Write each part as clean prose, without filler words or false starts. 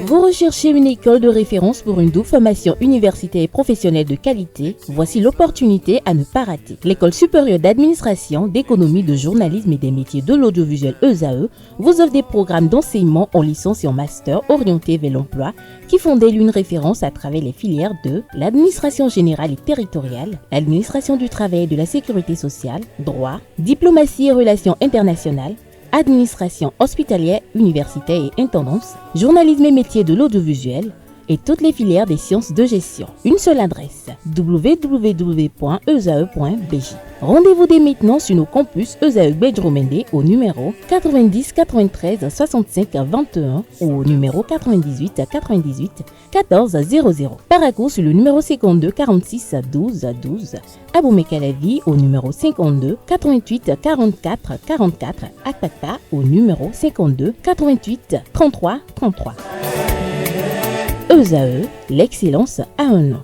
Vous recherchez une école de référence pour une double formation universitaire et professionnelle de qualité? Voici l'opportunité à ne pas rater. L'École supérieure d'administration, d'économie, de journalisme et des métiers de l'audiovisuel ESAE vous offre des programmes d'enseignement en licence et en master orientés vers l'emploi qui font d'elle une référence à travers les filières de l'administration générale et territoriale, l'administration du travail et de la sécurité sociale, droit, diplomatie et relations internationales, administration hospitalière, universitaire et intendance, journalisme et métiers de l'audiovisuel et toutes les filières des sciences de gestion. Une seule adresse, www.esae.bj. Rendez-vous dès maintenant sur nos campus ESAE Bedjromende au numéro 90 93 65 21 ou au numéro 98 98 14 00. Paracourt sur le numéro 52 46 12 12. Aboumé-Calavi au numéro 52 88 44 44. Akpakpa au numéro 52 88 33 33. ESAE, l'excellence a un nom.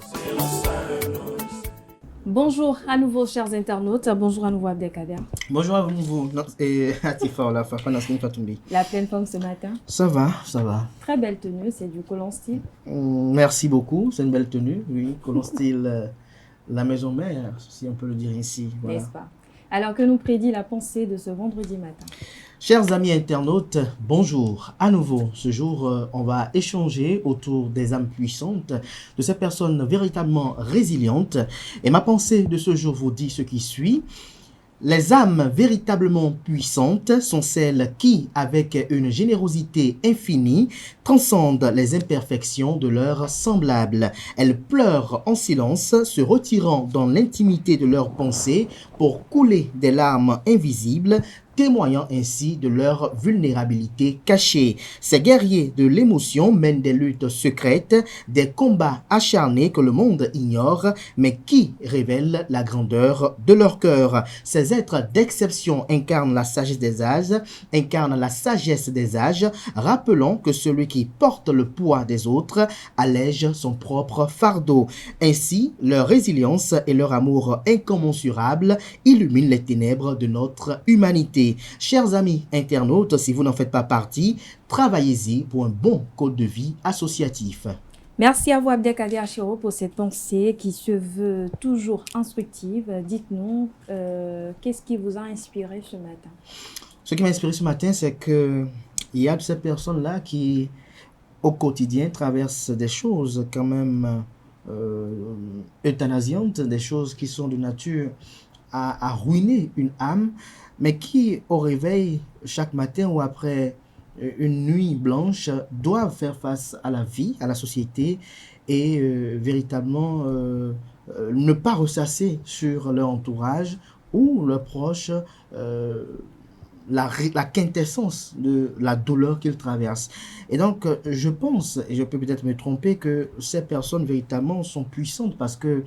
Bonjour à nouveau, chers internautes. Bonjour à nouveau, Abdelkader. Bonjour à vous. Et Atifa, la pleine forme ce matin. Ça va, ça va. Très belle tenue, c'est du Colon Style. Merci beaucoup, c'est une belle tenue. Oui, Colon Style, la maison mère, si on peut le dire ainsi. Voilà. N'est-ce pas? Alors, que nous prédit la pensée de ce vendredi matin? Chers amis internautes, bonjour. À nouveau, ce jour, on va échanger autour des âmes puissantes, de ces personnes véritablement résilientes. Et ma pensée de ce jour vous dit ce qui suit. Les âmes véritablement puissantes sont celles qui, avec une générosité infinie, transcendent les imperfections de leurs semblables. Elles pleurent en silence, se retirant dans l'intimité de leurs pensées pour couler des larmes invisibles, témoignant ainsi de leur vulnérabilité cachée. Ces guerriers de l'émotion mènent des luttes secrètes, des combats acharnés que le monde ignore, mais qui révèlent la grandeur de leur cœur. Ces êtres d'exception incarnent la sagesse des âges, rappelant que celui qui porte le poids des autres allège son propre fardeau. Ainsi, leur résilience et leur amour incommensurable illuminent les ténèbres de notre humanité. Chers amis internautes, si vous n'en faites pas partie, travaillez-y pour un bon code de vie associatif. Merci à vous, Abdelkader Achiro, pour cette pensée qui se veut toujours instructive. Dites-nous, qu'est-ce qui vous a inspiré ce matin? Ce qui m'a inspiré ce matin, c'est qu'il y a de ces personnes-là qui, au quotidien, traversent des choses quand même euthanasiantes, des choses qui sont de nature à ruiner une âme, mais qui, au réveil, chaque matin ou après une nuit blanche, doivent faire face à la vie, à la société et véritablement ne pas ressasser sur leur entourage ou leurs proches la quintessence de la douleur qu'ils traversent. Et donc, je pense, et je peux peut-être me tromper, que ces personnes véritablement sont puissantes parce que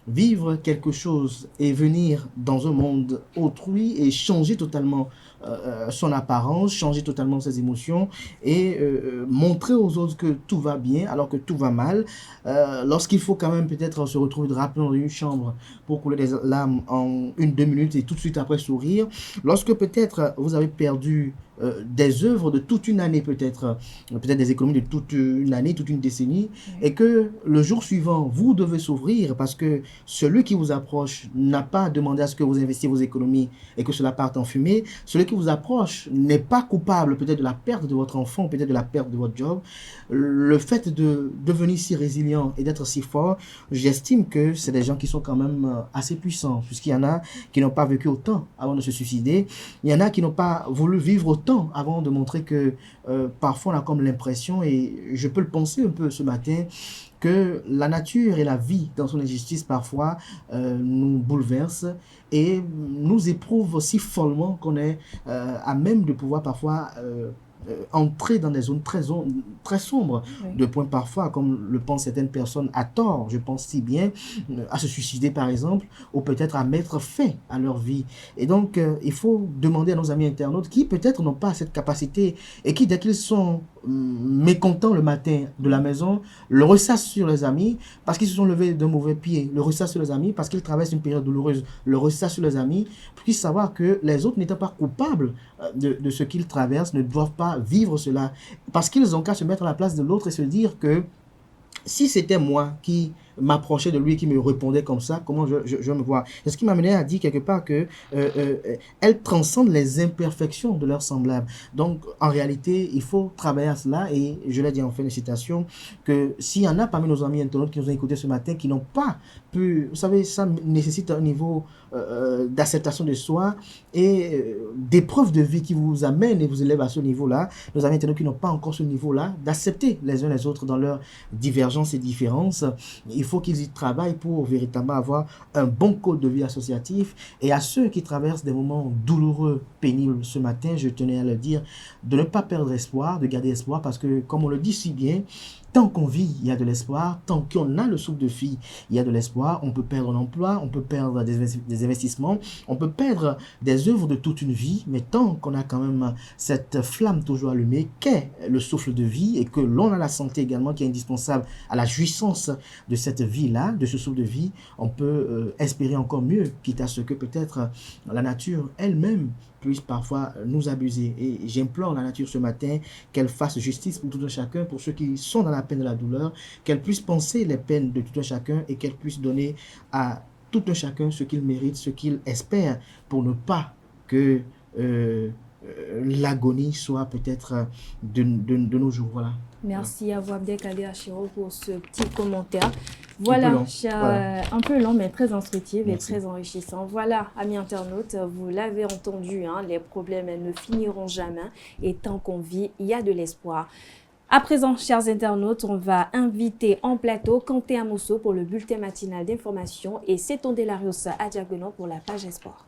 vivre quelque chose et venir dans un monde autrui et changer totalement son apparence, changer totalement ses émotions et montrer aux autres que tout va bien alors que tout va mal, lorsqu'il faut quand même peut-être se retrouver rapidement dans une chambre pour couler des larmes en 1-2 minutes et tout de suite après sourire, lorsque peut-être vous avez perdu des œuvres de toute une année, peut-être des économies de toute une année, toute une décennie, et que le jour suivant, vous devez s'ouvrir parce que celui qui vous approche n'a pas demandé à ce que vous investissiez vos économies et que cela parte en fumée. Celui qui vous approche n'est pas coupable peut-être de la perte de votre enfant, peut-être de la perte de votre job. Le fait de devenir si résilient et d'être si fort, j'estime que c'est des gens qui sont quand même assez puissants, puisqu'il y en a qui n'ont pas vécu autant avant de se suicider, il y en a qui n'ont pas voulu vivre autant avant de montrer que parfois on a comme l'impression, et je peux le penser un peu ce matin, que la nature et la vie dans son injustice parfois nous bouleversent et nous éprouvent si follement qu'on est à même de pouvoir parfois entrer dans des zones très sombres, de point parfois, comme le pensent certaines personnes à tort, je pense si bien, à se suicider par exemple, ou peut-être à mettre fin à leur vie. Et donc, il faut demander à nos amis internautes qui peut-être n'ont pas cette capacité et qui, dès qu'ils sont mécontents le matin de la maison, le ressassent sur les amis parce qu'ils se sont levés d'un mauvais pied, le ressassent sur les amis parce qu'ils traversent une période douloureuse, le ressassent sur les amis, puis savoir que les autres n'étant pas coupables de ce qu'ils traversent, ne doivent pas vivre cela, parce qu'ils ont qu'à se mettre à la place de l'autre et se dire que si c'était moi qui m'approchais de lui, qui me répondait comme ça, comment je me vois. C'est ce qui m'amenait à dire quelque part que elles transcendent les imperfections de leurs semblables. Donc, en réalité, il faut travailler à cela, et je l'ai dit en fin de citation, que s'il y en a parmi nos amis internautes qui nous ont écoutés ce matin, qui n'ont pas pu, vous savez, ça nécessite un niveau d'acceptation de soi et d'épreuve de vie qui vous amène et vous élève à ce niveau-là. Nos amis internautes qui n'ont pas encore ce niveau-là, d'accepter les uns les autres dans leurs divergences et différences. Il faut qu'ils y travaillent pour véritablement avoir un bon code de vie associatif. Et à ceux qui traversent des moments douloureux, pénibles ce matin, je tenais à leur dire de ne pas perdre espoir, de garder espoir, parce que, comme on le dit si bien, tant qu'on vit, il y a de l'espoir. Tant qu'on a le souffle de vie, il y a de l'espoir. On peut perdre un emploi, on peut perdre des investissements, on peut perdre des œuvres de toute une vie, mais tant qu'on a quand même cette flamme toujours allumée qu'est le souffle de vie, et que l'on a la santé également qui est indispensable à la jouissance de cette vie-là, de ce souffle de vie, on peut espérer encore mieux, quitte à ce que peut-être la nature elle-même puisse parfois nous abuser. Et j'implore la nature ce matin qu'elle fasse justice pour tout un chacun, pour ceux qui sont dans la peine et la douleur, qu'elle puisse penser les peines de tout un chacun et qu'elle puisse donner à tout un chacun ce qu'il mérite, ce qu'il espère, pour ne pas que l'agonie soit peut-être de nos jours. Voilà. Merci à vous, Abdelkader Achiro, pour ce petit commentaire. Voilà, un peu long, mais très instructif. Merci. Et très enrichissant. Voilà, amis internautes, vous l'avez entendu, hein, les problèmes ne finiront jamais. Et tant qu'on vit, il y a de l'espoir. À présent, chers internautes, on va inviter en plateau Kanté Amousso pour le bulletin matinal d'information et Seton Delarios à Diagono pour la page Esport.